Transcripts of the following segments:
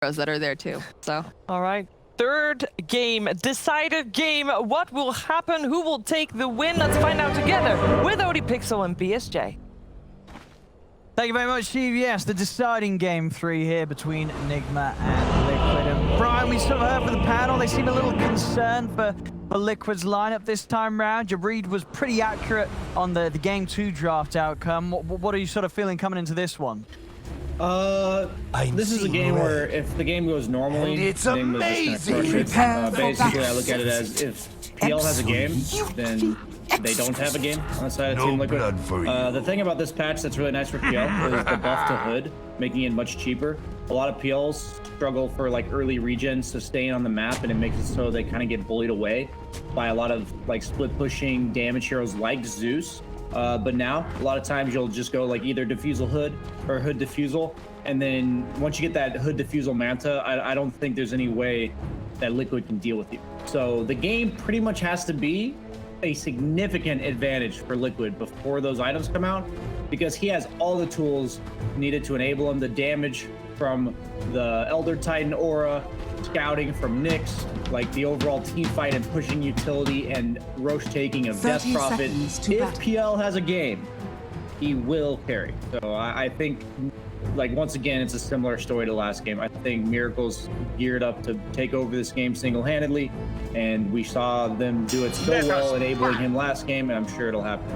that are there too. So all right. Third game, decider game. What will happen? Who will take the win? Let's find out together with ODPixel and BSJ. Thank you very much, Steve. Yes, the deciding game 3 here between Nigma and Liquid. And Brian, we sort of heard from the panel, they seem a little concerned for Liquid's lineup this time round. Your read was pretty accurate on the game 2 draft outcome. What are you sort of feeling coming into this one? This is a game where if the game goes normally, it's amazing. Basically, I look at it as if PL has a game, then they don't have a game on the side of Team Liquid. The thing about this patch that's really nice for PL is the buff to Hood, making it much cheaper. A lot of PLs struggle for like early regens to stay on the map, and it makes it so they kind of get bullied away by a lot of like split pushing damage heroes like Zeus. But now, a lot of times you'll just go like either Diffusal Hood or Hood Diffusal. And then once you get that Hood Diffusal Manta, I don't think there's any way that Liquid can deal with you. So the game pretty much has to be a significant advantage for Liquid before those items come out, because he has all the tools needed to enable him. The damage from the Elder Titan aura, scouting from Nyx, like the overall team fight and pushing utility and Roche taking of Death Prophet. If PL has a game, he will carry. So I think, like, once again, it's a similar story to last game. I think Miracle's geared up to take over this game single-handedly, and we saw them do it so well, enabling him last game, and I'm sure it'll happen.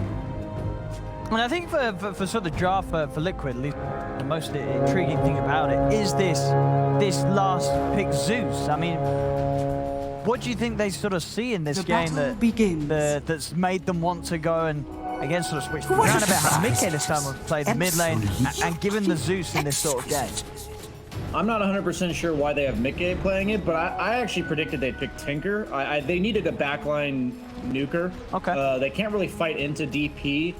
And I think for sort of the draft for Liquid, at least the most intriguing thing about it is this last pick, Zeus. I mean, what do you think they sort of see in this game that's made them want to go and again sort of switch around a bit? How Mickey this time will play the mid lane and given the Zeus in this sort of game? I'm not 100% sure why they have Mickey playing it, but I actually predicted they'd pick Tinker. They needed a backline nuker. Okay. They can't really fight into DP.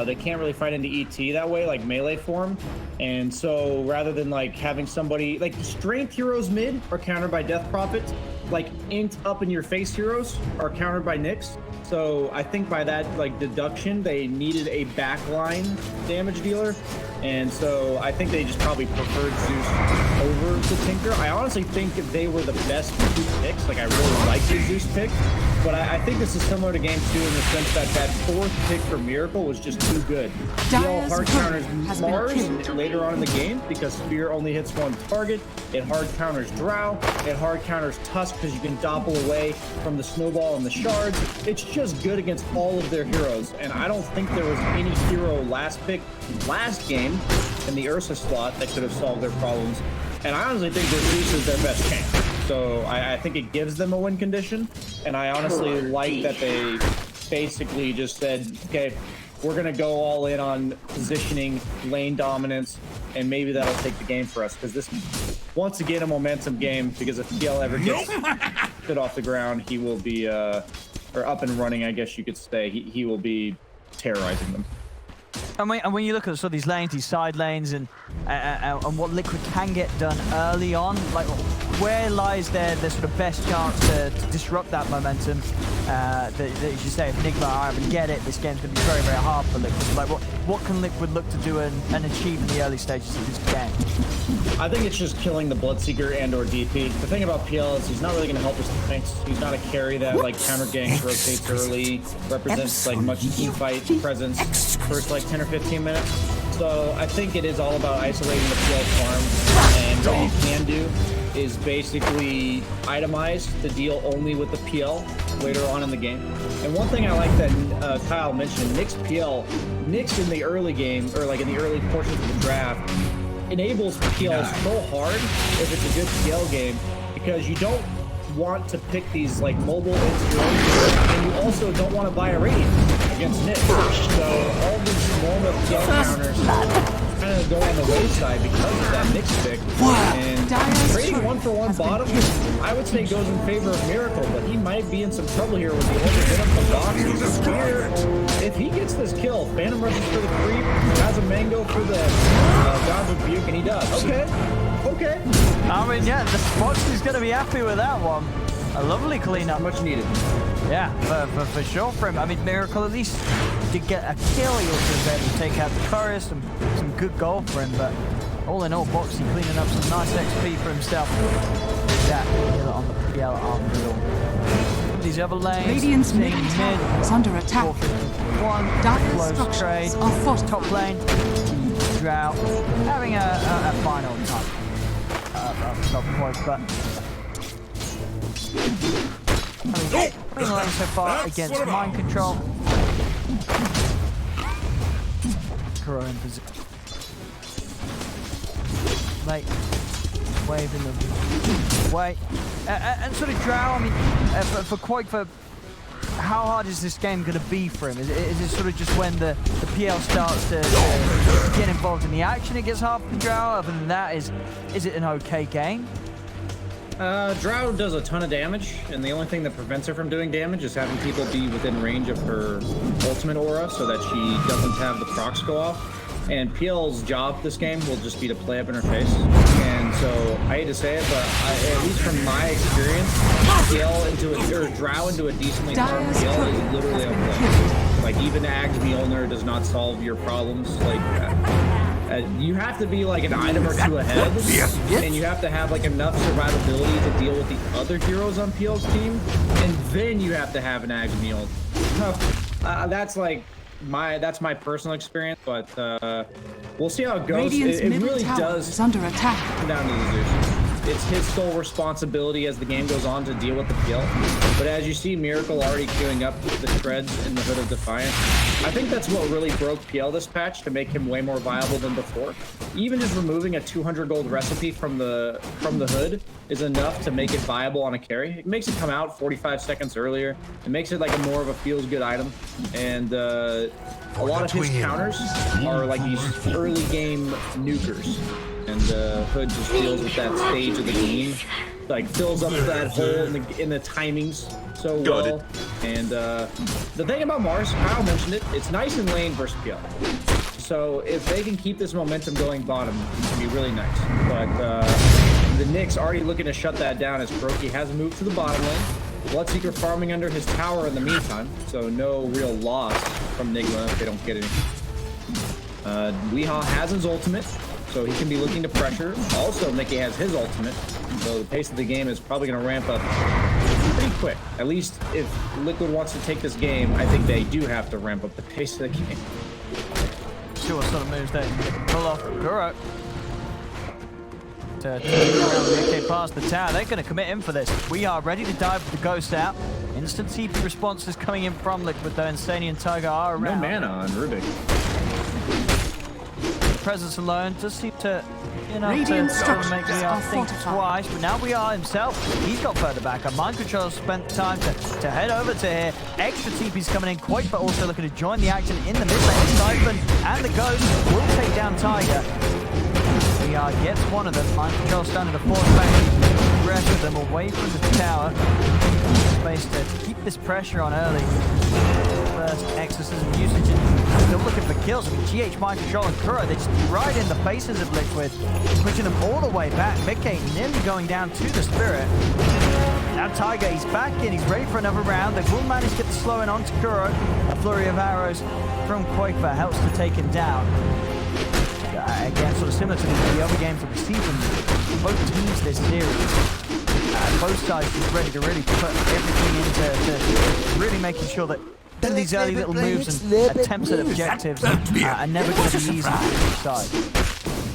They can't really fight into ET that way, like melee form. And so rather than like having somebody like strength heroes mid are countered by Death Prophet, like int up in your face heroes are countered by Nyx. So I think by that like deduction, they needed a backline damage dealer. And so I think they just probably preferred Zeus over to Tinker. I honestly think they were the best two picks. Like I really like the Zeus pick, but I think this is similar to game 2 in the sense that that 4th pick for Miracle was just too good. PL hard counters Mars later on in the game because Spear only hits one target. It hard counters Drow. It hard counters Tusk because you can doppel away from the snowball and the shards. It's just good against all of their heroes. And I don't think there was any hero last pick last game in the Ursa slot that could have solved their problems. And I honestly think that Zeus is their best chance. So I think it gives them a win condition. And I honestly like that they basically just said, okay, we're going to go all in on positioning, lane dominance, and maybe that'll take the game for us. Because this, once again, a momentum game. Because if PL ever gets shit off the ground, he will be, or up and running, I guess you could say, he will be terrorizing them. And when you look at sort of these lanes, these side lanes, and what Liquid can get done early on, like where lies their sort of best chance to disrupt that momentum? That as you say, if Nigma are able to get it, this game's going to be very, very hard for Liquid. Like what can Liquid look to do and achieve in the early stages of this game? I think it's just killing the Bloodseeker and or DP. The thing about PL is he's not really going to help his tanks. He's not a carry that like counter ganks, rotates early, represents like much team fight presence first like 10 or 15 minutes. So I think it is all about isolating the PL farm, and what you can do is basically itemize to deal only with the PL later on in the game. And one thing I like that Kyle mentioned, Nyx in the early game, or like in the early portions of the draft, enables PL so hard if it's a good PL game, because you don't want to pick these like mobile heroes, and you also don't want to buy a radiant against Nyx. So all these normal PL counters kind of go on the wayside because of that Nyx pick. And trading 1-for-1 bottom, I would say goes in favor of Miracle, but he might be in some trouble here with the overhit from Dox. Here, if he gets this kill, Phantom rushes for the creep, has a mango for the God's Rebuke, and he does. Okay. I mean, yeah, the Fox is going to be happy with that one. A lovely cleanup. Much needed. Yeah, for sure for him. I mean, Miracle at least did get a kill. He also was able to take out the Chorus, some good goal for him, but All in all, Boxy cleaning up some nice XP for himself. That killer on the PL arm middle. These other lanes, Radiant's seeing middle tower is under attack. 451, Dire close structures trade, are fortified. top lane, Drow, having a final time. Not quite, but having the lane so far against mind control. Kuro in position. Late. Waving them away. And sort of Drow, I mean, for Quake, for how hard is this game going to be for him? Is it sort of just when the PL starts to get involved in the action it gets hard for Drow? Other than that, is it an okay game? Drow does a ton of damage, and the only thing that prevents her from doing damage is having people be within range of her ultimate aura so that she doesn't have the procs go off. And PL's job this game will just be to play up in her face. And so, I hate to say it, but at least from my experience, Drow into a decently farmed PL is literally unplayable. Like, even Ag's Mjolnir does not solve your problems. Like, you have to be like an item or two ahead, and you have to have like enough survivability to deal with the other heroes on PL's team, and then you have to have an Ag's Mjolnir. That's like that's my personal experience, but we'll see how it goes. It really does under attack. come down to the Zeus. It's his sole responsibility as the game goes on to deal with the PL. But as you see Miracle already queuing up the treads in the Hood of Defiance, I think that's what really broke PL this patch to make him way more viable than before. Even just removing a 200 gold recipe from the Hood is enough to make it viable on a carry. It makes it come out 45 seconds earlier. It makes it like a more of a feels-good item. And a lot of his counters are like these early game nukers. And Hood just deals with that stage of the game, like fills up that hole in the timings so well. And the thing about Mars, Kyle mentioned it, it's nice in lane versus PL. So if they can keep this momentum going bottom, it can be really nice. But the Knicks already looking to shut that down as Brokey has moved to the bottom lane. Bloodseeker farming under his tower in the meantime, so no real loss from Nigma if they don't get anything. Weehaw has his ultimate, so he can be looking to pressure. Also, Mickey has his ultimate, so the pace of the game is probably going to ramp up pretty quick. At least if Liquid wants to take this game, I think they do have to ramp up the pace of the game. See what sort of moves they can pull off. Kuro. To okay, past the tower. They're going to commit in for this. We are ready to dive with the Ghost out. Instant TP responses coming in from Liquid, though. Insane and Tiger are around. No mana on Rubik. Presence alone does seem to, to make me think twice, but now we are himself. He's got further back. Mind Control spent time to head over to here. Extra TP's coming in quite, but also looking to join the action in the mid lane. Siphon and the Ghost will take down Tiger. VR gets one of them. Mind Control standing to force back the rest of them away from the tower. Space to keep this pressure on early. First exorcism usage, and still looking for kills. I mean, GH, Mind Control, and Kuro, they're just right in the faces of Liquid, pushing them all the way back. Mickey nearly going down to the Spirit. Now Tiger, he's back in, he's ready for another round. They will manage to get the slow in onto Kuro. A flurry of arrows from Quakefa helps to take him down. Again, sort of similar to the other games of the season, both teams this series, both sides just ready to really put everything into really making sure that these early little moves and attempts at objectives are never going to be easy for each side.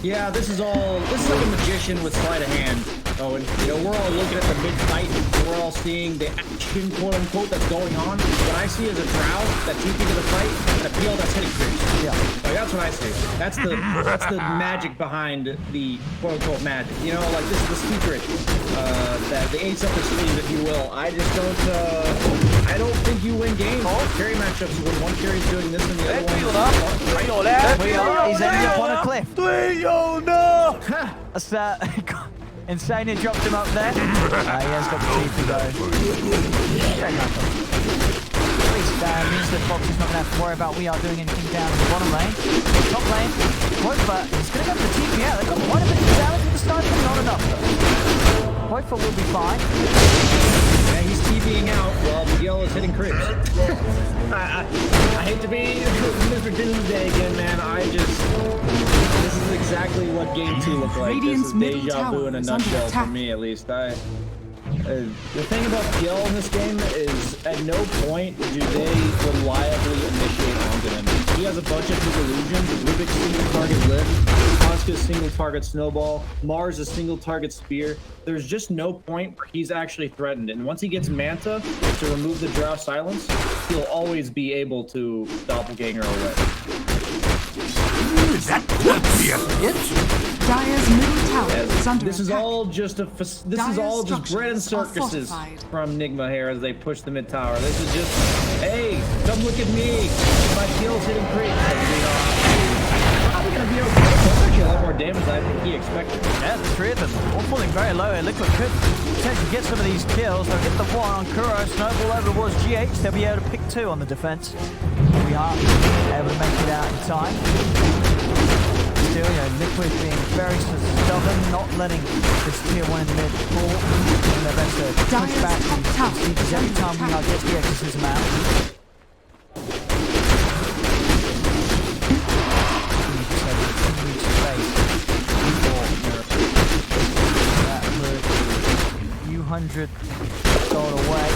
Yeah, this is like a magician with sleight of hand. Oh, and we're all looking at the mid-fight, and we're all seeing the action, quote-unquote, that's going on. What I see is a Drow that's TP to the fight, and a PL that's hitting creeps. Yeah. Like, that's what I see. That's the magic behind the quote-unquote magic. Like this is the secret, the ace up the sleeve, if you will. I just don't, I don't think you win games. Carry matchups when one carry's doing this and the other one. He's ending up on a cliff. That's Insane and dropped him up there. He has got the TP though. At least means that Fox is not going to have to worry about we are doing anything down in the bottom lane. Top lane, Quakefa, he's going to go for the TP out. They've got quite a bit of damage with the sniper, not enough though. Quakefa will be fine. Yeah, he's TPing out while Miguel is hitting creeps. I hate to be Mr. Doomsday again, man. This is exactly what Game 2 looked like. Radiant's this is middle deja vu tower in a is under nutshell for attack. me, at least. The thing about skill in this game is at no point do they reliably initiate onto him. He has a bunch of his illusions. Rubik's single target lift, Asuka's single target snowball, Mars a single target spear. There's just no point where he's actually threatened. And once he gets Manta to remove the Drow silence, he'll always be able to doppelganger away. That could be it. Dyer's middle tower is under This is attack. all just bread and circuses from Nigma here as they push the mid tower. This is just, hey, come look at me. My skills hitting creeps. Probably gonna be okay. That's actually a lot more damage than I think he expected. Yeah, the three of them all falling very low here. Liquid could potentially get some of these kills. They'll get the one on Kuro. Snowball over towards GH. They'll be able to pick 2 on the defense. We are able to make it out in time. Still, Liquid being very stubborn, not letting this tier 1 in the mid fall. And they're best to push back and see, because every time we get the exorcism out. $100 away.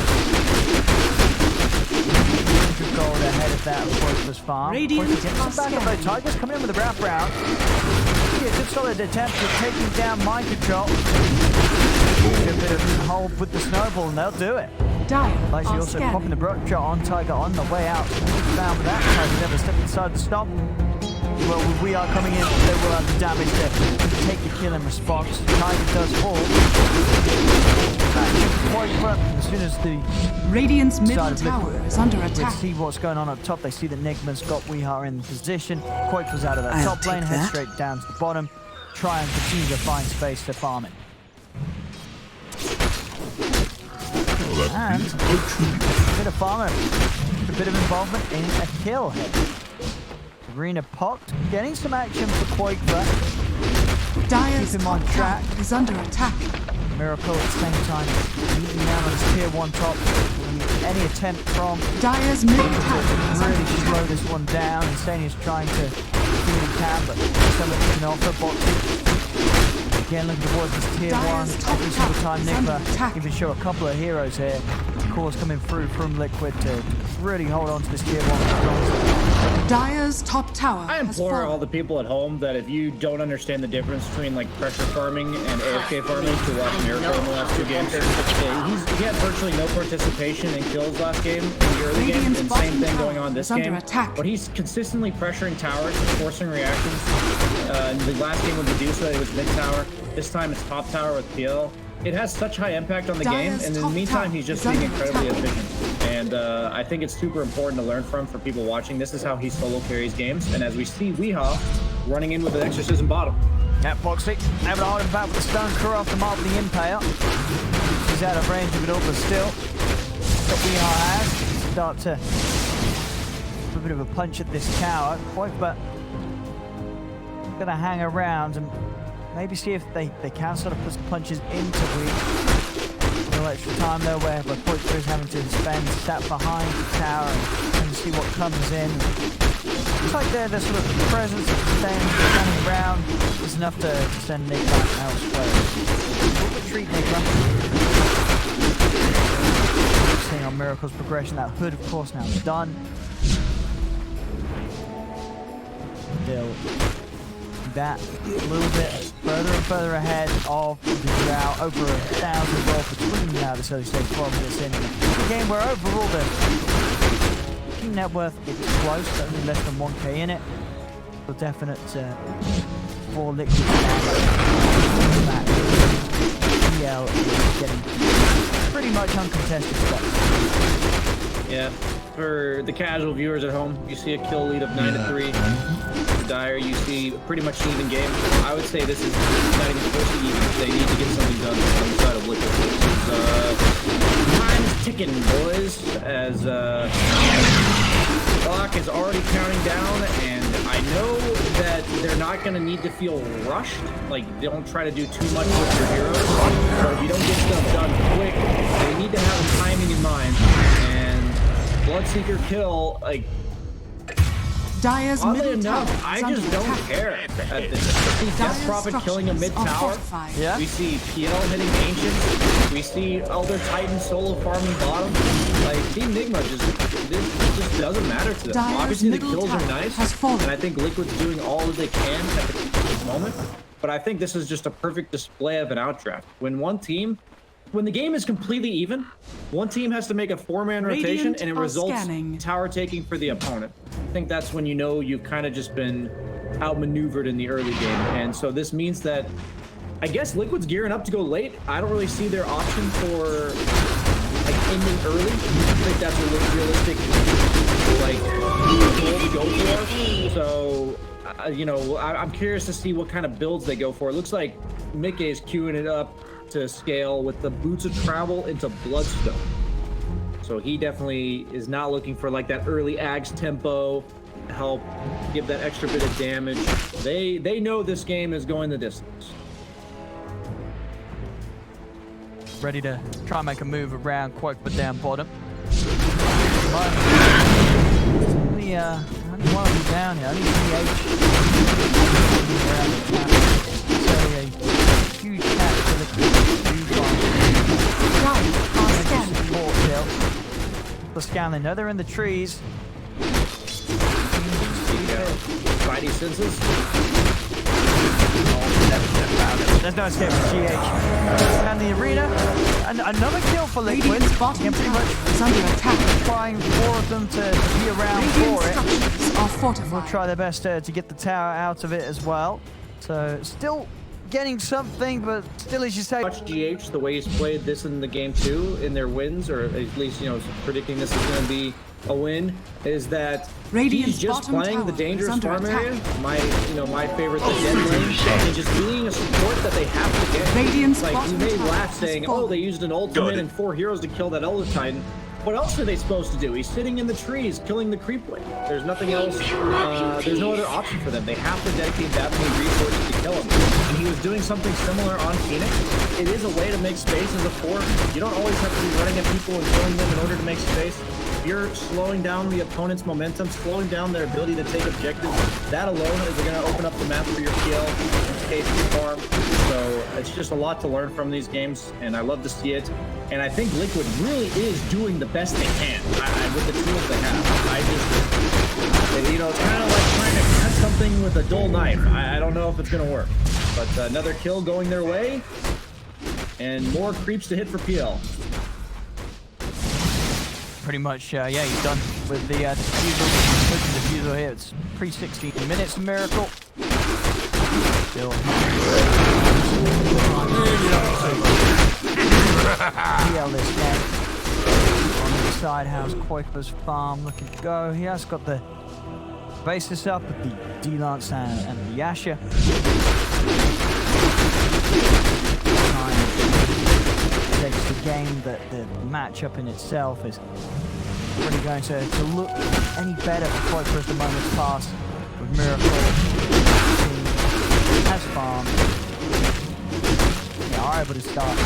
100 gold ahead of that Poisonous Farm. Radiant Some back up though. Tigers coming in with a wrap round. Yeah, good solid attempt at taking down mind control. A bit of hold with the snowball and they'll do it. Dyer Like she are also scanning. popping the brook shot on Tiger on the way out. Found with that. Tiger never stepped inside the stomp. Well, we are coming in. They will have the damage to take the kill in response. Tiger does fall. As soon as the Radiant's middle side of tower Liquid is under they attack. see what's going on up top, they see that Nigma's got Weeha in position. Quake was out of that I'll top lane, take head that. straight down to the bottom. Try and continue to find space to farm it. And a bit of farmer, a bit of involvement in a kill here. Arena popped, getting some action for Quake there. Dyer's Keep him on top track. tower is under attack. Miracle at the same time, beating down on his tier 1 top. Any attempt from Dyer's middle tower is under really attack. slow this one down. Insania's trying to do what he can, but something can offer. Boxing. Again, looking towards this tier 1. Dyer's top Every single tower time is under Nigma attack. even show a couple of heroes here. Of course, coming through from Liquid to really hold on to this tier 1. Dyer's top tower I has implore fallen. all the people at home that if you don't understand the difference between like pressure farming and AFK farming to watch Miracle in the last 2 games. He had virtually no participation in kills last game in the early game, Radiant's and same bottom thing tower going on this is under game. attack. But he's consistently pressuring towers, forcing reactions. In the last game with Medusa, it was mid tower. This time it's top tower with PL. It has such high impact on the game, Dyer's and in top the meantime, tower he's just is being under incredibly attack. efficient. And I think it's super important to learn from for people watching. This is how he solo carries games. And as we see Weeha running in with an exorcism bottom. At Boxy, able to hold him back with the stone crew off the mark of the Impale. He's out of range of it all, but still, what Weeha has, start to put a bit of a punch at this tower. Quite, but gonna hang around and maybe see if they can sort of put some punches into Weeha. A little extra time though, where Poitra is having to spend sat behind the tower and see what comes in. Looks like their sort of presence standing around is enough to send Nigma elsewhere. We'll retreat Nigma. Seeing on Miracle's progression, that hood of course now is done. Still that a little bit further and further ahead of the Drow, over 1,000 gold between now this early stage 12 minutes in the game where overall the team net worth is close, only less than 1k in it. So definite for Liquid that PL is getting pretty much uncontested stuff. Yeah, for the casual viewers at home, you see a kill lead of 9-3. Dyer, you see pretty much an even game. I would say this is not even close to even. They need to get something done on the side of Liquid. Time's ticking, boys, as clock is already counting down, and I know that they're not going to need to feel rushed. Like, don't try to do too much with your heroes. But if you don't get stuff done quick, they need to have timing in mind. And Bloodseeker kill, like, Dire's oddly middle tower enough, is I under just don't attack. care at this. We see Death Dire's Prophet killing a structures are mid-tower. fortified. Yeah. We see PL hitting Ancients. We see Elder Titan solo farming bottom. Like, Team Nigma this just doesn't matter to them. Dire's Obviously, the middle kills are tower nice, has fallen. and I think Liquid's doing all that they can at this moment. But I think this is just a perfect display of an outdraft. When the game is completely even, one team has to make a 4-man rotation, Radiant and it are results scanning. tower taking for the opponent. I think that's when you know you've kind of just been outmaneuvered in the early game. And so this means that, I guess Liquid's gearing up to go late. I don't really see their option for like ending early. I think that's a realistic like goal to go for. So you know, I'm curious to see what kind of builds they go for. It looks like Mickey is queuing it up to scale with the Boots of Travel into Bloodstone. So he definitely is not looking for like that early Ags tempo to help give that extra bit of damage. They know this game is going the distance. Ready to try and make a move around Quake down bottom. Only one of them down here. Only DH. Around the tap. So a huge catch for the support hill. The scanning. No, they're in the trees. Spidey senses. There's no escape for GH. And the arena. And another kill for Liquid. Radiant's bottom Again, pretty tower much is under attack. trying for of them to be around Radiant for it. structures are We'll fortified. try their best to get the tower out of it as well. So still getting something, but still, as you say, Watch GH the way he's played this in the game too in their wins, or at least you know predicting this is going to be a win, is that Radiant's he's just bottom playing the tower dangerous is under farm attack. area. My favorite, the dead lane, and just being a support that they have to get. Radiant's Like you bottom may tower laugh has saying, fallen. "Oh, they used an ultimate and 4 heroes to kill that Elder Titan." What else are they supposed to do? He's sitting in the trees, killing the creep wave. There's nothing else. There's no other option for them. They have to dedicate that many resources to kill him. And he was doing something similar on Phoenix. It is a way to make space as a 4. You don't always have to be running at people and killing them in order to make space. If you're slowing down the opponent's momentum, slowing down their ability to take objectives, that alone is going to open up the map for your PL and case farm. So it's just a lot to learn from these games, and I love to see it. And I think Liquid really is doing the best they can with the tools they have. You know, it's kind of like trying to cut something with a dull knife. I don't know if it's going to work. But another kill going their way, and more creeps to hit for PL. pretty much, yeah, he's done with the defusal. Pushing defusal here. It's pre-16 minutes miracle. Still. PL this game. On the side house, Quaker's farm looking to go. He has got the basis up with the D-Lance and the Yasha. Takes the game, that the matchup in itself is really going to look any better for Quaker as the moments pass with Miracle. Has farm. Are able to start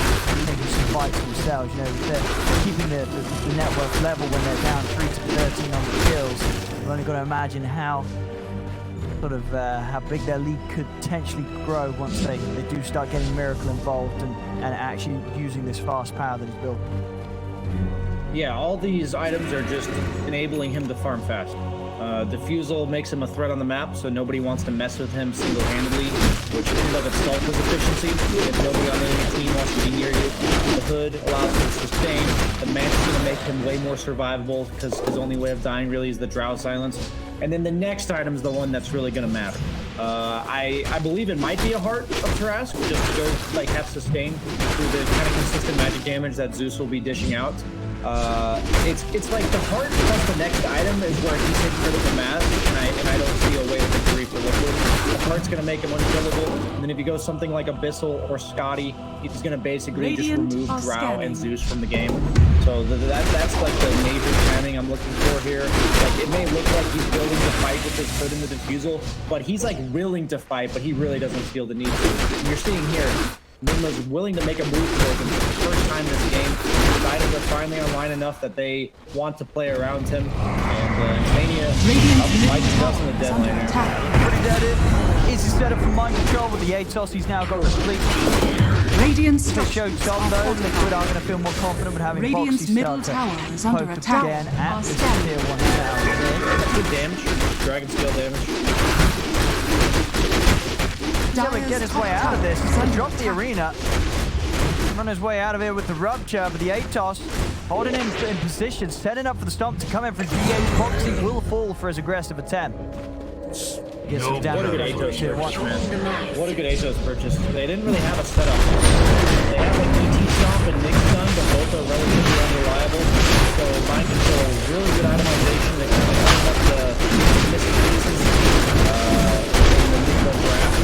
taking some fights themselves. You know, they're keeping the network level when they're down 3 to 13 on the kills. You've only got to imagine how how big their lead could potentially grow once they do start getting Miracle involved and actually using this fast power that he's built. Yeah, all these items are just enabling him to farm fast. Defusal makes him a threat on the map, so nobody wants to mess with him single-handedly, which in and of itself is efficiency. If nobody on the enemy team wants to be near you, the hood allows him to sustain. The man's going to make him way more survivable because his only way of dying really is the Drow silence. And then the next item is the one that's really going to matter. I believe it might be a Heart of Tarask, just to go have sustain through the kind of consistent magic damage that Zeus will be dishing out. It's like the Heart plus the next item is where he's hitting critical mass, and I don't see a way to victory for Liquid. The Heart's gonna make him unkillable, and then if you go something like Abyssal or Scotty, he's gonna basically just remove Drow and Zeus from the game. So that's like the major timing I'm looking for here. Like, it may look like he's willing to fight with his hood in the defusal, but he's like willing to fight, but he really doesn't feel the need to. And you're seeing here, Nigma's willing to make a move towards him for the first time this game. His items are finally online enough that they want to play around him. And Mania fights us in the dead lane here. Pretty dead in. Easy setup for mind control with the Atos. He's now got the sleep. Radiant's To show structures Tom are though, fortified. Liquid are going to feel more confident with having Radiant's Foxy middle start to tower is under poke attack. again at Are this scanning. tier 1 tower. Good damage. Dragon scale damage. He's going to get his way out of this. He's going to drop the arena. Run his way out of here with the rupture, but the Atos holding him in position, setting up for the stomp to come in from G8. Foxy will fall for his aggressive attempt. Gets him down What a to good Atos tier 1. purchase, man. What a good Atos purchase. They didn't really have a setup. They have like ET Stomp and Nick Stun, but both are relatively unreliable. So mind control, really good itemization. They kind of cleaned up the missing pieces in the Nigma draft.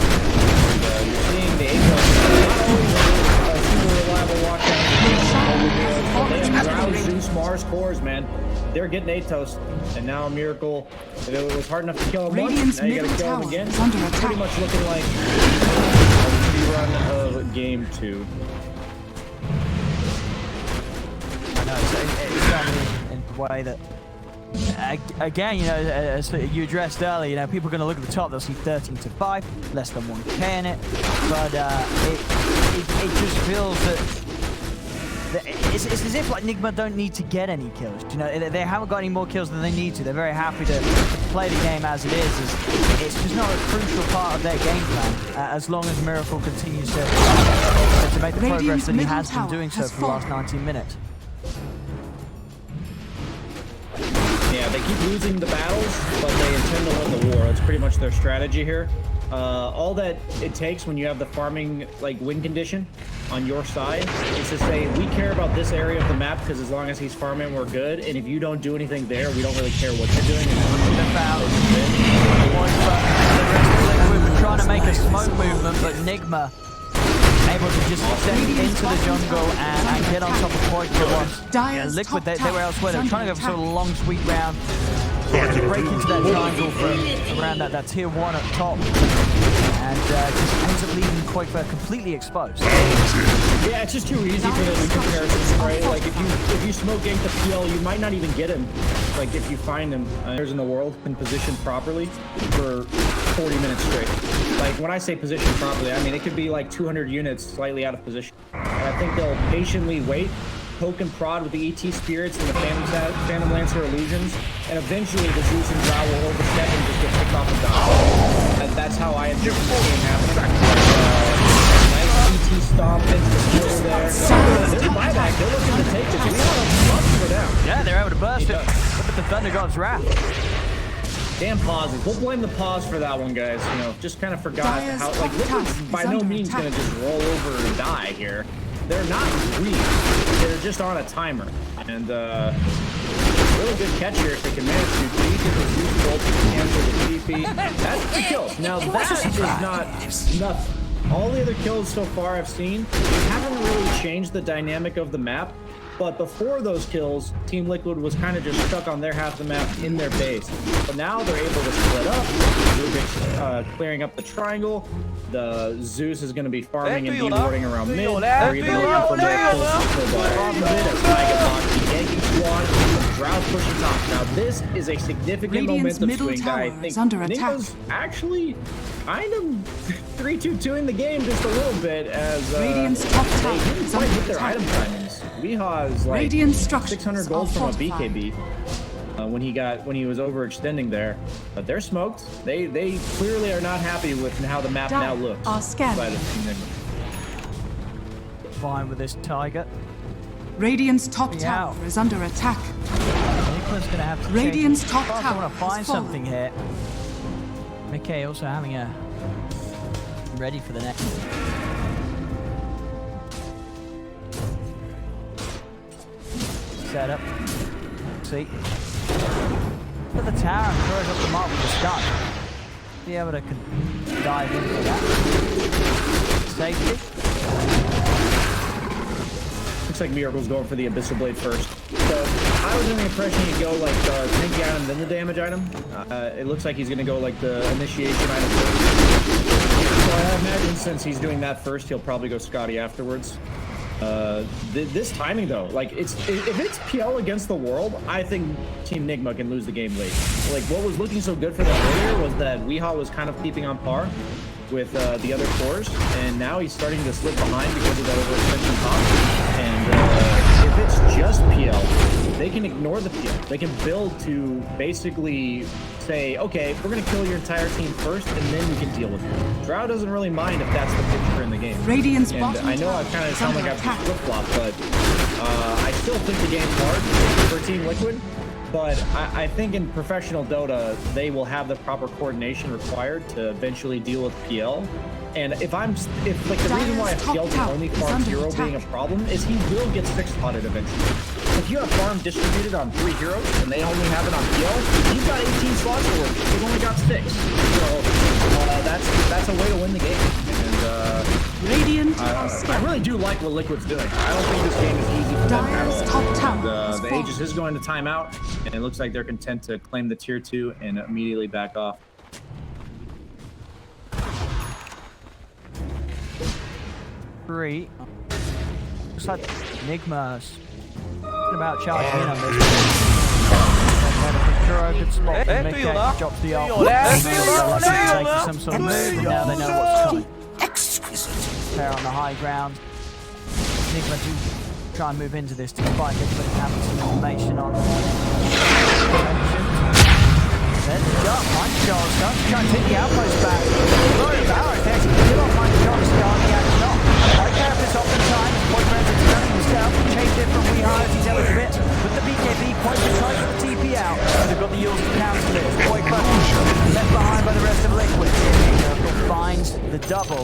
And you're seeing the Atos not always a super reliable lockdown. They have Drow, Zeus, Mars cores, man. They're getting Atos, and now a Miracle. If it was hard enough to kill him Radiant's once, now you gotta middle kill him tower again. is under Pretty attack. much looking like a rerun of game 2. I know, it's done in a way that, again, you know, as you addressed earlier, you know, people are going to look at the top, they'll see 13-5, less than 1k in it, but it just feels that it's as if like Nigma don't need to get any kills. You know, they haven't got any more kills than they need to. They're very happy to play the game as it is. It's just not a crucial part of their game plan. As long as Miracle continues to make the progress that he has been doing so for the last 19 minutes. Yeah, they keep losing the battles, but they intend to win the war. That's pretty much their strategy here. All that it takes when you have the farming like win condition on your side is to say, we care about this area of the map because as long as he's farming, we're good. And if you don't do anything there, we don't really care what you're doing. We've been trying to make a smoke movement, but Nigma able to just step into the jungle and get on top of Poitra once. Yeah, Liquid, they were elsewhere. They were trying to go for sort of a long, sweet round. Break into that triangle from around that tier 1 at top. And just ends up leaving Quaker completely exposed. Yeah, it's just too easy for them in comparison, right? Like if you smoke gank the PL, you might not even get him. Like if you find him, there's in the world been positioned properly for 40 minutes straight. Like when I say positioned properly, I mean it could be like 200 units slightly out of position. And I think they'll patiently wait, poke and prod with the ET spirits and the Phantom Lancer illusions, and eventually the Zeus and Drow will overstep and just get picked off and die. And that's how I envision this game happening. Nice ET stomp into the portal there. There's buyback. They're looking to take this. We want to bust her down. Yeah, they're able to burst it. Look at the Thunder God's wrath. Damn pauses. We'll blame the pause for that one, guys. You know, just kind of forgot how, like, Liquid's by no means going to just roll over and die here. They're not weak. They're just on a timer. And, really good catch here if they can manage to beat the Zeus bolt to cancel the TP. That's the kills. Now, that is not nothing. All the other kills so far I've seen haven't really changed the dynamic of the map. But before those kills, Team Liquid was kind of just stuck on their half of the map in their base. But now they're able to split up. Rubik's clearing up the triangle. The Zeus is going to be farming and de-warding around mid. They're even looking for more pulses from mid as Tiger blocks the Yankee squad. Drow pushing top. Now this is a significant momentum swing guy. I think Nigma's actually kind of 3-2-2ing the game just a little bit as Radiant's top tower they didn't is quite under hit their attack. item timings. Weehaw is like Radiant structures 600 are gold from a fortified. BKB when he was overextending there. But they're smoked. They clearly are not happy with how the map now looks. Are scanning. Fine with this Tiger. Radiant's top Yeah. tower is under attack. Nicholas gonna have to Radiant's change. top Fast, I tower want to find has fallen. something here. Mickey also having a ready for the next. Set up. See. Put the tower and throws up the mark with the stun. Be able to dive into that. Safety. Looks like Miracle's going for the Abyssal Blade first. So I was under the impression he'd go like the tanky item, then the damage item. It looks like he's going to go like the initiation item first. I imagine since he's doing that first, he'll probably go Scotty afterwards. This timing though, like if it's PL against the world, I think Team Nigma can lose the game late. Like what was looking so good for them earlier was that Weehaw was kind of keeping on par with the other cores, and now he's starting to slip behind because of that overextension top. And if it's just PL, they can ignore the PL. They can build to basically say, okay, we're going to kill your entire team first, and then we can deal with it. Drow doesn't really mind if that's the picture in the game. Radiant's And bottom I know I kind of sound like I've attack. flip-flop, but I still think the game's hard for Team Liquid. But I think in professional Dota, they will have the proper coordination required to eventually deal with PL. And if like the reason why Dire's top PL can tower only is farm under 0 attack. being a problem is he will get 6-spotted eventually. If you have farm distributed on 3 heroes and they only have it on PL, you've got 18 slots to work. They've only got 6. So that's a way to win the game. And Radiant are I scared. really do like what Liquid's doing. I don't think this game is easy for them at Dire's all. top tower is And, the falling. Aegis is going to timeout, and it looks like they're content to claim the tier 2 and immediately back off. Three. Looks like Nigma's about charging in on this. Drow, good spot from Mickey, drops the ult. Taking some sort of move, and now they know what's coming. Exquisite. Pair on the high ground. Nigma do try and move into this to find it, but having some information on. There's the jump. Mind Control starts to try and take the outpost back. Very power attacks. Still on Mind Control, starting the action off. Like that, this oftentimes, Boyfriend is turning himself, chased it from Weehaw as he's able to bit. With the BKB, Poison tries to TP out. They've got the Yules to counter this. Boyfriend left behind by the rest of Liquid. Miracle finds the double.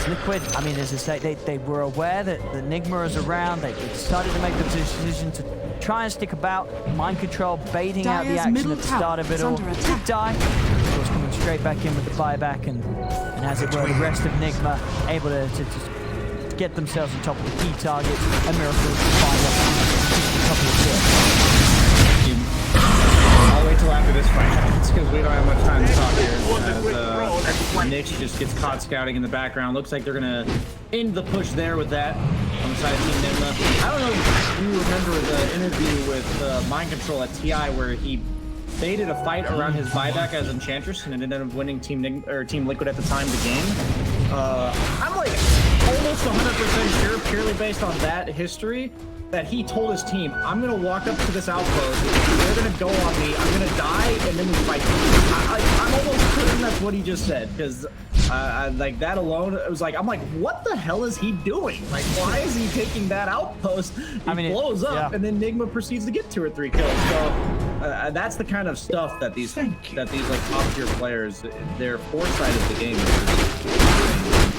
Liquid, I mean, as I say, they were aware that the Nigma is around. They decided to make the decision to try and stick about. Mind Control baiting out the Dire's action middle at the start of it tower all. is under Did attack. die. Of course, coming straight back in with the buyback, and as it were, the rest of Nigma able to get themselves on top of the key targets. And Miracle to find a couple of kills. I'll wait till after this fight happens because we don't have much time to talk here. As Nyx just gets caught scouting in the background. Looks like they're gonna end the push there with that on the side of Team Nigma. I don't know if you remember the interview with Mind Control at TI where he baited a fight around his buyback as Enchantress and it ended up winning Team Liquid at the time the game. I'm like almost 100% sure, purely based on that history, that he told his team, I'm going to walk up to this outpost, they're going to go on me, I'm going to die, and then we fight. I'm almost certain that's what he just said, because like that alone, it was like, I'm like, what the hell is he doing? Like, why is he taking that outpost? He blows up, and then Nigma proceeds to get 2 or 3 kills. So that's the kind of stuff that these like top tier players, their foresight of the game is.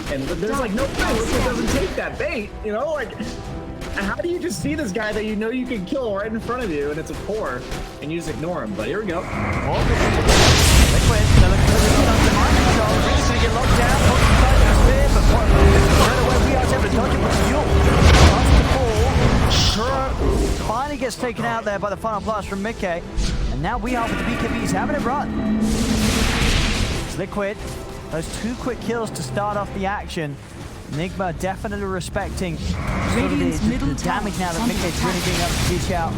And there's like no way Liquid doesn't take that bait, you know, like. How do you just see this guy that you know you can kill right in front of you and it's a core and you just ignore him? But here we go. Liquid, they're looking for the lead on the Mind Control. Really going to get locked down. Poking inside the spear, but right away we are able to dodge it, but Yule starts to fall. Finally gets taken out there by the final blast from Mickey. And now we are with the BKBs having it run. It's Liquid. Those 2 quick kills to start off the action. Nigma definitely respecting sort of the damage now that Mickey's really being able to dish out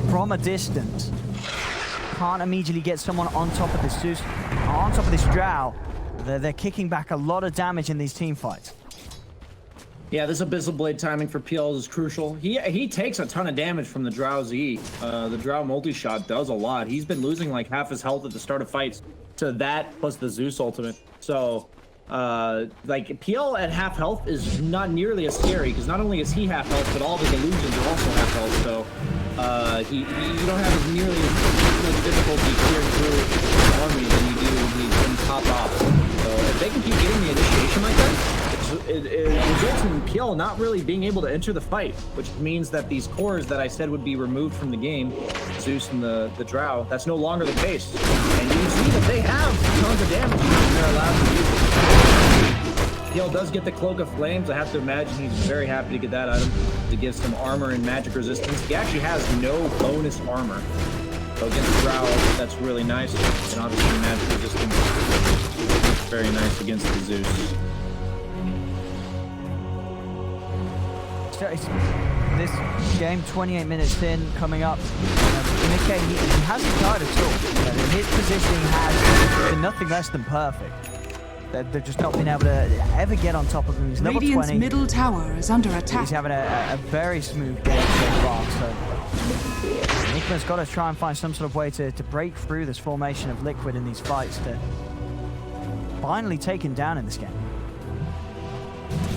from a distance. Can't immediately get someone on top of this Zeus, on top of this Drow. They're kicking back a lot of damage in these team fights. Yeah, this Abyssal Blade timing for PL is crucial. He takes a ton of damage from the Drow's E. The Drow multi-shot does a lot. He's been losing like half his health at the start of fights to that plus the Zeus ultimate. So like PL at half health is not nearly as scary because not only is he half health, but all the delusions are also half health. So you don't have as nearly as much difficulty clearing through the army than you do when he's top off. So if they can keep getting the initiation like that, it results in PL not really being able to enter the fight, which means that these cores that I said would be removed from the game, Zeus and the Drow, that's no longer the case. And you see that they have tons of damage and they're allowed to use it. PL does get the Cloak of Flames. I have to imagine he's very happy to get that item to give some armor and magic resistance. He actually has no bonus armor. So against Drow, that's really nice. And obviously magic resistance is very nice against the Zeus. This game, 28 minutes in, coming up. Mickey, he hasn't died at all. His positioning has been nothing less than perfect. They've just not been able to ever get on top of him. He's level Radiant's 20. middle tower is under attack. He's having a very smooth game so far. So Nigma's got to try and find some sort of way to break through this formation of Liquid in these fights to finally take him down in this game.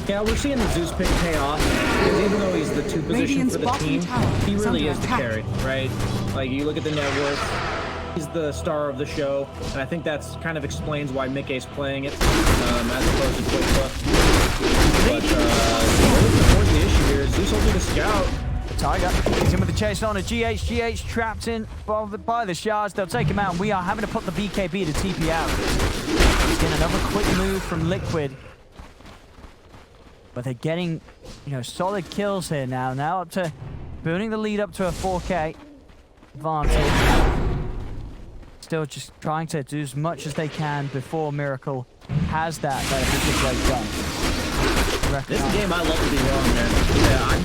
Yeah, we're seeing the Zeus pick pay off, because even though he's the 2 position Radiant's for the bottom team, tower he is really under is the attack. carry, right? Like, you look at the net worth, he's the star of the show, and I think that's kind of explains why Mickey's playing it, as opposed to Quickbuck. But, the issue here is Zeus will be the scout. The Tiger, he's in with the chase on a GH trapped in by the shards. They'll take him out, and we are having to put the BKB to TP out. He's getting another quick move from Liquid. But they're getting, solid kills here now. Now up to building the lead up to a 4K advantage. Still just trying to do as much as they can before Miracle has that official breakdown. This game, I love to be wrong, man.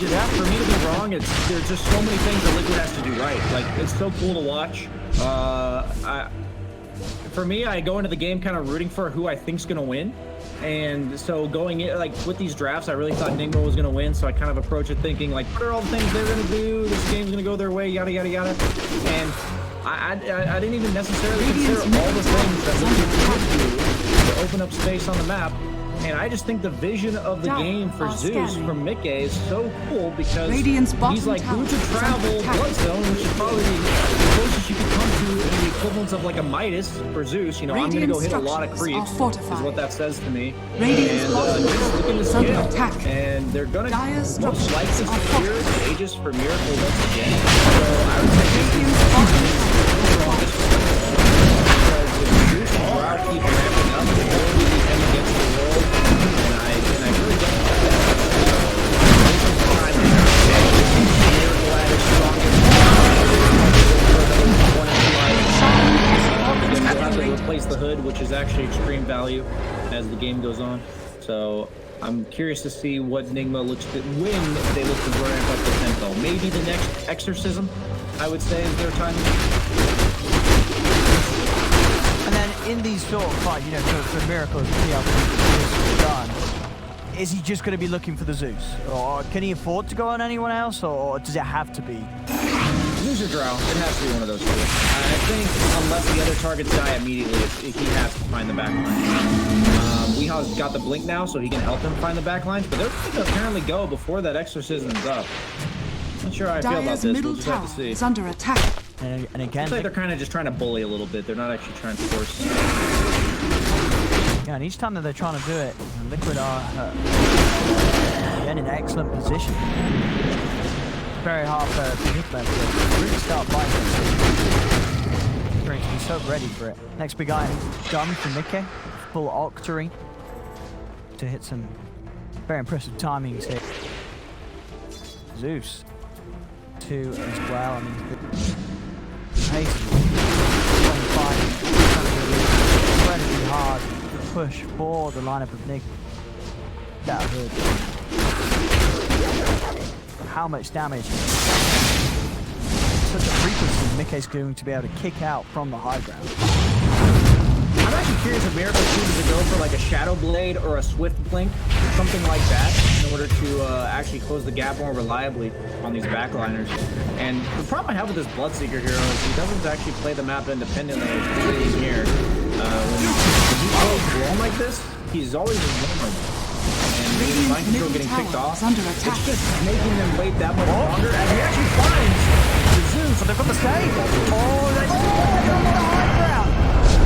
Yeah, for me to be wrong, there's just so many things that Liquid has to do right. Like, it's so cool to watch. For me, I go into the game kind of rooting for who I think's gonna win. And so going in, like, with these drafts, I really thought Nigma was gonna win, so I kind of approach it thinking, like, what are all the things they're gonna do? This game's gonna go their way, yada, yada, yada. And I didn't even necessarily consider all the things that Liquid could do to open up space on the map. And I just think the vision of the game for Zeus from Mickey is so cool because he's like, route to travel, Bloodstone, which is probably the closest you could come to in the equivalence of like a Midas for Zeus. I'm going to go hit a lot of creeps, is what that says to me. And just look in the scale. And they're going to most likely secure the Aegis for Miracle once again. So I would say because if Zeus and Drow keep ramping up, the more we can against the world. And I really don't have to replace the hood, which is actually extreme value as the game goes on. So I'm curious to see what Nigma looks to when they look to ramp up the tempo. Maybe the next exorcism, I would say, is their time. And then in these sort of fights, for Miracles, PLP done, is he just going to be looking for the Zeus? Or can he afford to go on anyone else? Or does it have to be? Zeus or Drow, it has to be one of those two. I think unless the other targets die immediately, he has to find the backline. Weeha's got the blink now, so he can help him find the backlines, but they're going to apparently go before that exorcism's up. Not sure how I feel about this. We'll just have to see. Is under attack. And again, it's like they're kind of just trying to bully a little bit. They're not actually trying to force. Yeah, and each time that they're trying to do it, Liquid are in an excellent position. Very hard for Nigma to really start fighting. Going to be so ready for it. Next big item done for Mickey. Full Octarine to hit some very impressive timings here. Zeus 2 as well. I mean, the pace is incredibly hard to push for the lineup of Nigma. That hood. How much damage? Such a frequency Mickey's going to be able to kick out from the high ground. I'm actually curious if Miracle chooses to go for like a Shadow Blade or a Swift Blink, something like that, in order to actually close the gap more reliably on these backliners. And the problem I have with this Bloodseeker hero is he doesn't actually play the map independently. It's sitting here. When he plays blown like this, he's always vulnerable. And with mind control getting picked off, it's just making them wait that much longer. And he actually finds the Zeus. But they've got the save. Oh, they're on the high ground.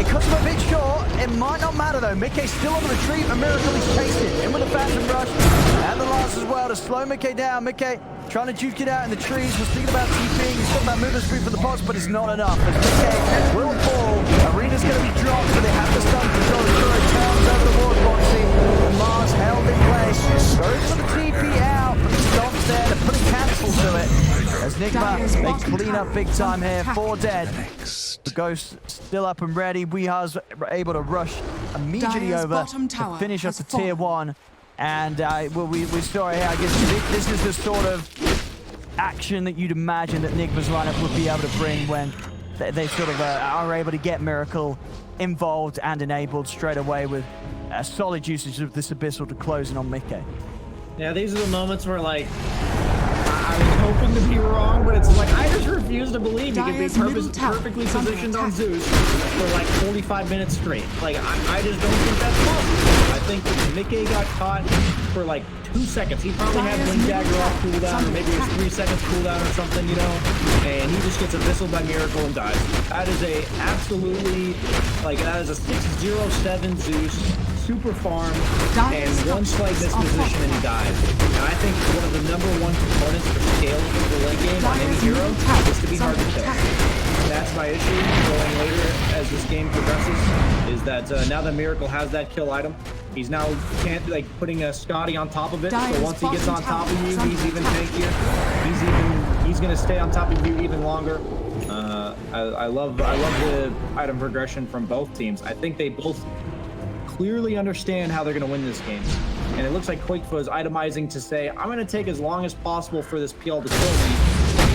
It cuts him a bit short. It might not matter though. Mickey's still on the retreat. A Miracle is chasing in with a Phantom Rush and the last as well to slow Mickey down. Mickey trying to duke it out in the trees. Was thinking about TPing. He's got that movement speed for the boss, but it's not enough. As Mickey will fall. Arena's going to be dropped, but they have to stun control. Kuro turns over the ward boxing. Mars held in place. Goes for the TP out, but the stomp's there to put a cancel to it. As Nigma, they bottom clean up tower big time under here. attack. 4 dead. Next. The Ghost still up and ready. Weeha's able to rush immediately Dire's over bottom to tower finish up has the tier fallen. 1. And we saw it here. I guess this is the sort of action that you'd imagine that Nigma's lineup would be able to bring when they sort of are able to get Miracle involved and enabled straight away with solid usage of this Abyssal to close in on Mickey. Yeah, these are the moments where, like, I was hoping to be wrong, but it's like, I just refuse to believe you can be Dire's middle tower perfectly is under positioned on attack. Zeus for like 45 minutes straight. Like, I just don't think that's possible. I think that Mickey got caught for like 2 seconds. He probably had Dire's Wind middle Dagger off tower is cooldown, or under maybe it was attack. 3 seconds cooldown or something, you know? And he just gets Abyssal by Miracle and dies. That is a absolutely, like, that is a 607 Zeus. Super farm, and one slight disposition and he dies. And I think one of the #1 components for scaling the late game on any hero is to be hard to kill. That's my issue going later as this game progresses, is that now that Miracle has that kill item, he's now putting a Scotty on top of it. So once he gets on top of you, he's even tankier. He's gonna stay on top of you even longer. I love the item progression from both teams. I think they both clearly understand how they're going to win this game. And it looks like Quakefoot is itemizing to say, I'm going to take as long as possible for this PL to kill me,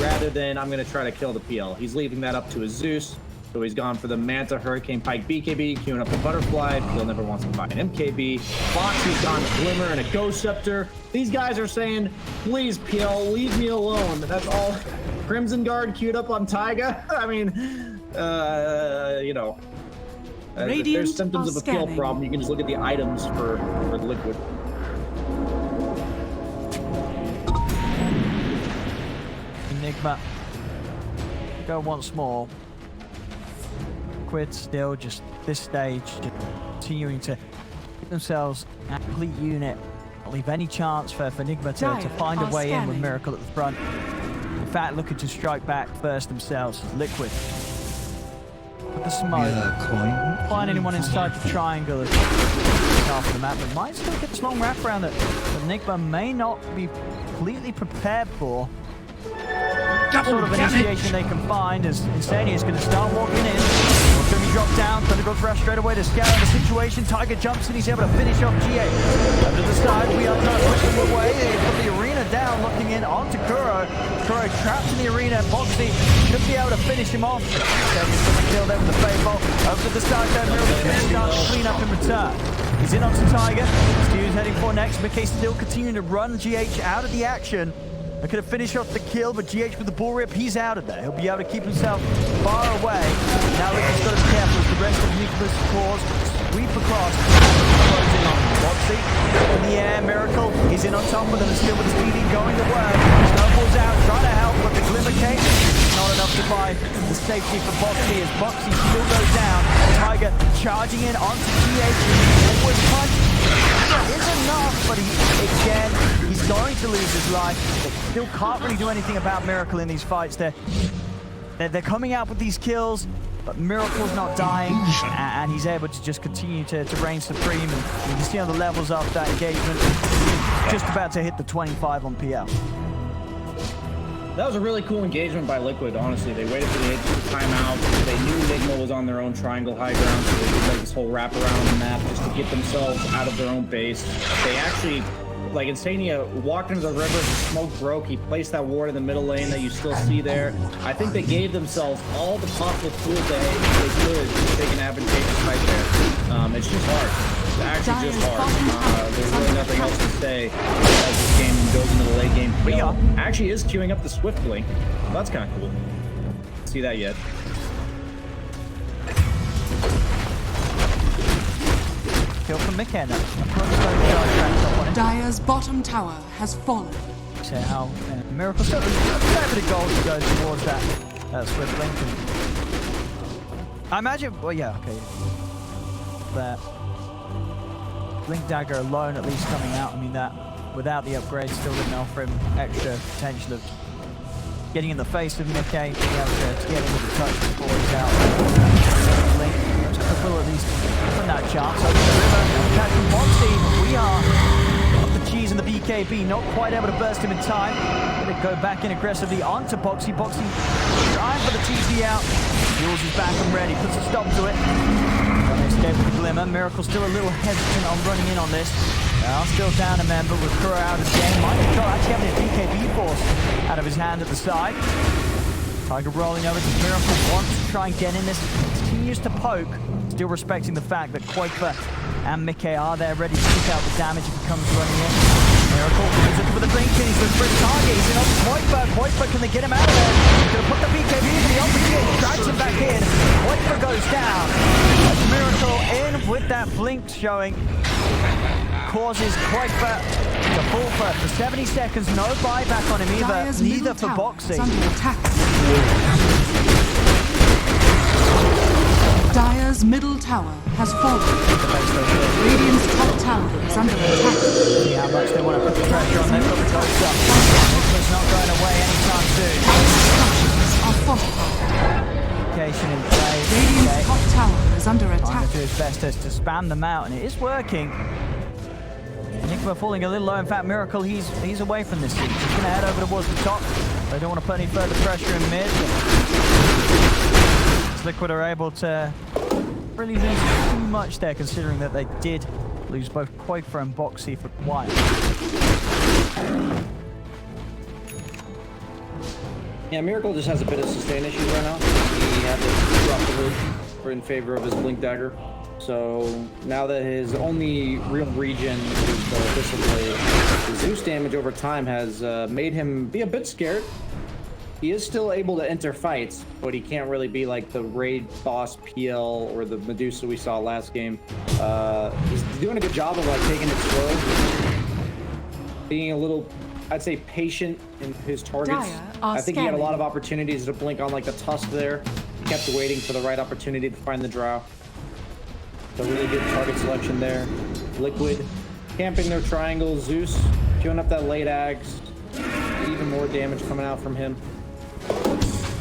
rather than I'm going to try to kill the PL. He's leaving that up to his Zeus. So he's gone for the Manta, Hurricane, Pike, BKB, queuing up the Butterfly. PL never wants to find an MKB. Foxy's gone to Glimmer and a Ghost Scepter. These guys are saying, please, PL, leave me alone. That's all. Crimson Guard queued up on Taiga. I mean, you know. Radiant There's symptoms are of a kill scanning. problem. You can just look at the items for Liquid. Nigma go once more. Liquid still just this stage, just continuing to keep themselves a complete unit. Not leave any chance for Nigma to Dire find a are way in with scanning. Miracle at the front. In fact, looking to strike back first themselves. Liquid. With the smoke. Find anyone inside the triangle after the map, but might still get this long wraparound that Nigma may not be completely prepared for. Sort of initiation they can find as Insania is going to start walking in. It's going to be dropped down. Thunder goes rush straight away to scout out the situation. Tiger jumps in. He's able to finish off GA. Over the side, we are trying to push him away. They put the arena down, looking in onto Kuro. Kuro trapped in the arena. Boxy should be able to finish him off. Insania's going to kill them with the Fable. Over to the side, though. Miracle's going to start to clean up in return. He's in onto Tiger. Stu's heading for next. McKay still continuing to run GH out of the action. I could have finished off the kill, but GH with the bull rip, he's out of there. He'll be able to keep himself far away. Now Liquid's got to be careful as the rest of Nigma's cores sweep across. Closing on Boxy. In the air, Miracle. He's in on top of them, and still with the speedy going to work. Snowball's out, trying to help, but the Glimmer Cage not enough to buy the safety for Boxy as Boxy still goes down. Tiger charging in onto GH. Forward punch is enough, but he's going to lose his life. They still can't really do anything about Miracle in these fights. They're coming out with these kills, but Miracle's not dying, and he's able to just continue to reign supreme. And you can see on the levels after that engagement, he's just about to hit the 25 on PL. That was a really cool engagement by Liquid, honestly. They waited for the timeout. They knew Nigma was on their own triangle high ground, so they did like this whole wrap around the map just to get themselves out of their own base. They actually, like, Insania walked into the river, the smoke broke, he placed that ward in the middle lane that you still see there. I think they gave themselves all the possible tools they could to take an advantageous fight there. It's just hard. It's actually just hard. There's really nothing else to say as this game goes into the late game. PL actually is queuing up the Swift Blink. Well, that's kind of cool. Don't see that yet. Kill from McKenna. Dire's bottom tower has fallen. So how Miracle still there's a fair bit of gold to go towards that Swift Blink. I imagine, well, yeah, okay. That Blink Dagger alone at least coming out, I mean, that without the upgrade still didn't offer him extra potential of getting in the face of Mickey, being able to get him with the touch before he's out. Blink will at least put that chance over the river. Catching Boxy, we are up the Cheese and the BKB, not quite able to burst him in time. Gonna go back in aggressively onto Boxy. Boxy trying for the TP out. Jules is back and ready, puts a stop to it. Trying to escape with the Glimmer. Miracle still a little hesitant on running in on this. Now still down a member with Kuro out of the game. Mind control actually having his BKB force out of his hand at the side. Tiger rolling over to Miracle, wants to try and get in this. Continues to poke, still respecting the fact that Quaker and Mickey are there ready to pick out the damage if he comes running in. Miracle, he's looking for the blink in, he's looking for his target, he's in on Quaker. Quaker, can they get him out of there? He's going to put the BKB into the open gate, drags him back in. Quaker goes down. Miracle in with that blink showing. Causes Quaker to fall for 70 seconds. No buyback on him either, Dire's neither middle for tower Boxy. is under attack. Dire's middle tower has fallen. Radiant's top tower is under attack. See how much they want to put the pressure on. They've got the coast up. Nigma's not going away anytime soon. Structures are fortified. Location in play. Radiant's top tower is under Trying attack. to do his best to spam them out, and it is working. Nigma falling a little low. In fact, Miracle, he's away from this siege. He's going to head over towards the top. They don't want to put any further pressure in mid. Liquid are able to really lose too much there, considering that they did lose both Quaker and Boxy for quite. Yeah, Miracle just has a bit of sustain issues right now. He had to drop the roof in favor of his Blink Dagger. So now that his only real regen is the Abyssal Blade, the Zeus damage over time has made him be a bit scared. He is still able to enter fights, but he can't really be like the raid boss PL or the Medusa we saw last game. He's doing a good job of like taking it slow, being a little, I'd say, patient in his targets. I think he had a lot of opportunities to blink on like the tusk there. He kept waiting for the right opportunity to find the Drow. So really good target selection there. Liquid camping their triangle. Zeus queuing up that late axe. Even more damage coming out from him.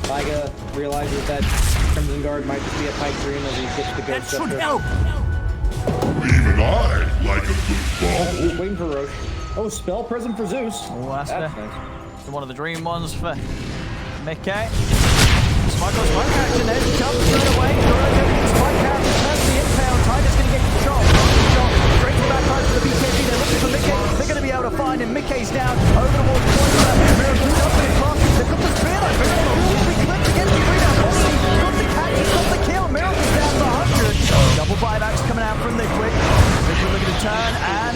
Tyga realizes that Crimson Guard might just be a pipe dream as he gets the ghost up there. Even I like a good ball. Waiting for Roche. Oh, spell present for Zeus. Oh, that's nice. one of the dream ones for Mickey. Smuggler's one action there. Jumps straight away. Spike out. Turns the impale. Tiger's going to get control. Straight to the back line for the BKB. They're looking for Mickey. They're going to be able to find him. Mickey's down. Over towards Quaker. Miracle's up in the clock. They've got the spear. Miracle will be clipped to get the rebound. Got the catch. He's got the kill. Miracle's down for 100. Double buybacks coming out from Liquid. Liquid looking to turn and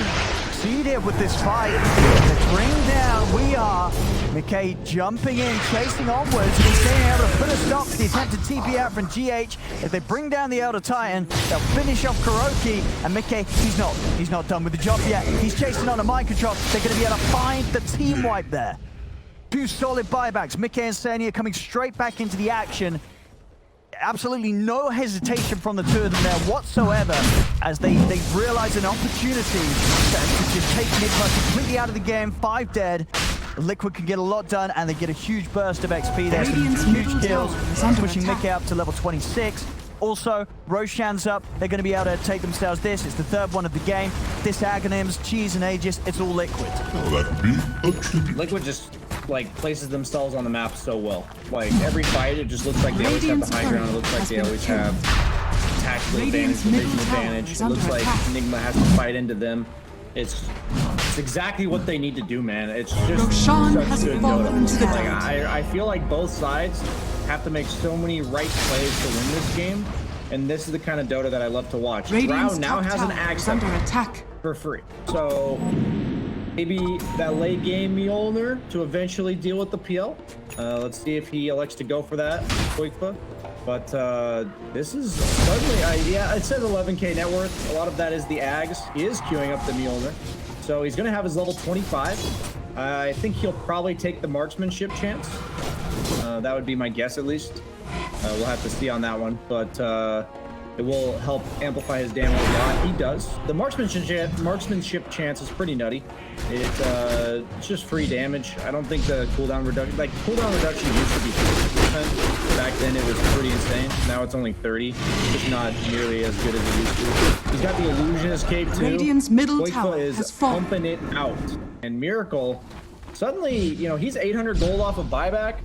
succeed here with this fight. To bring down, we are Mickey jumping in, chasing onwards, and he's being able to put a stop to the attempted TP out from GH. If they bring down the Elder Titan, they'll finish off Kuroki, and Mickey, he's not done with the job yet. He's chasing on a mind control. They're going to be able to find the team wipe there. Two solid buybacks. Mickey and Senia coming straight back into the action. Absolutely no hesitation from the two of them there whatsoever, as they realize an opportunity to just take Nigma completely out of the game. 5 dead. Liquid can get a lot done, and they get a huge burst of XP there. Some huge kills, pushing Mickey up to level 26. Also, Roshan's up. They're going to be able to take themselves this. It's the third one of the game. This Aghanims, Cheese, and Aegis, it's all Liquid. Now that be a tribute. Liquid just like places themselves on the map so well. Like every fight, it just looks like they always have the high ground. It looks like they always have tactical advantage, position advantage. It looks like Nigma has to fight into them. It's exactly what they need to do, man. It's just Roshan such has good fallen to the Dota. Like, dead. I feel like both sides have to make so many right plays to win this game, and this is the kind of Dota that I love to watch. Radiant's Drow now top has an tower axe is under attack. for free, so maybe that late game Mjolnir to eventually deal with the PL. Let's see if he elects to go for that, Quaker. But this is suddenly, yeah, it says 11k net worth. A lot of that is the Ags. He is queuing up the Mjolnir, so he's gonna have his level 25. I think he'll probably take the marksmanship chance. That would be my guess, at least. We'll have to see on that one, but it will help amplify his damage a lot. He does. The marksmanship chance is pretty nutty. It's just free damage. I don't think the cooldown reduction, like cooldown reduction used to be defense. Back then it was pretty insane. Now it's only 30. It's not nearly as good as it used to. He's got the illusionist cape too. Radiant's middle Koifa tower is has fallen. pumping it out. And Miracle, suddenly, you know, he's 800 gold off of buyback.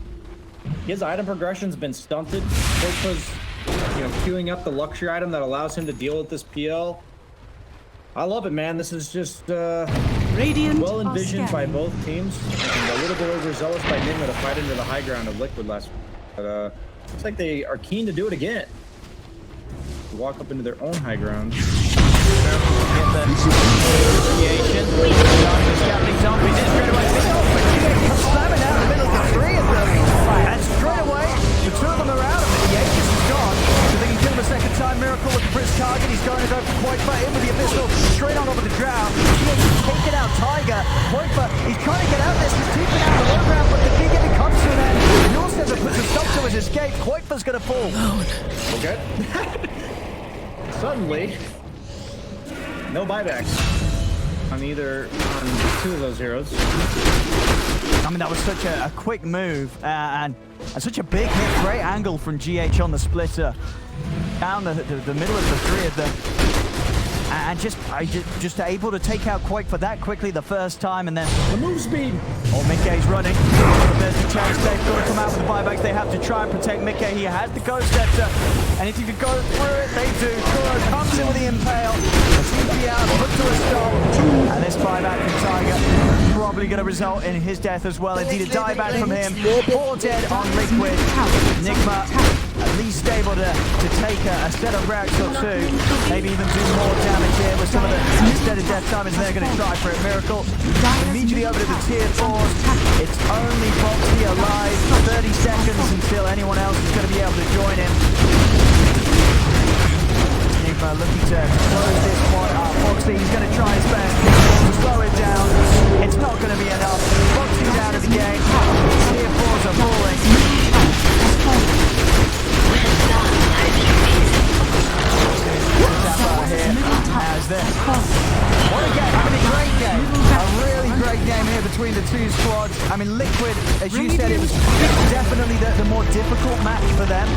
His item progression's been stunted. Koifa's, you know, queuing up the luxury item that allows him to deal with this PL. I love it, man. This is just Radiant well envisioned by scanning. both teams, and a little bit overzealous by Nigma to fight into the high ground of Liquid last week. But looks like they are keen to do it again. To walk up into their own high ground. And straight away, the two of them are out of it. The Aegis is gone. So they can kill him a second time. Miracle looking for his target. He's going to go for Koifa in with the Abyssal. Straight on over the Drow. He's taking out Tiger. Koifa, he's trying to get out this. He's keeping out the low ground, but the beginning comes to an end. Yorstead puts a stop to his escape. Koifa's going to fall. Okay. Suddenly, no buybacks on two of those heroes. I mean, that was such a quick move and such a big hit. Great angle from GH on the splitter. Down the middle of the three of them. And just able to take out Koifa that quickly the first time, and then The move speed. oh, Mickey's running. But there's the chance they've got to come out with the buybacks. They have to try and protect Mickey. He has the Ghost Scepter, and if you could go through it, they do. Kuro comes in with the Impale. The TP out, put to a stop. And this buyback from Tiger probably going to result in his death as well. Indeed, a dieback from him. 4 dead on Liquid. Nigma at least able to take a set of racks or two. Maybe even do more damage here with some of the instead of death time as they're going to try for a Miracle. Immediately over to the tier 4s. It's only Foxy alive. 30 seconds until anyone else is going to be able to join him. Nigma looking to close this one up. Foxy, he's going to try his best to slow it down. It's not going to be enough. Foxy's out of the game. Tier 4s are falling. As this. What a game, I mean, a great game. A really great game here between the two squads. I mean, Liquid, as you said, it was definitely the more difficult match for them.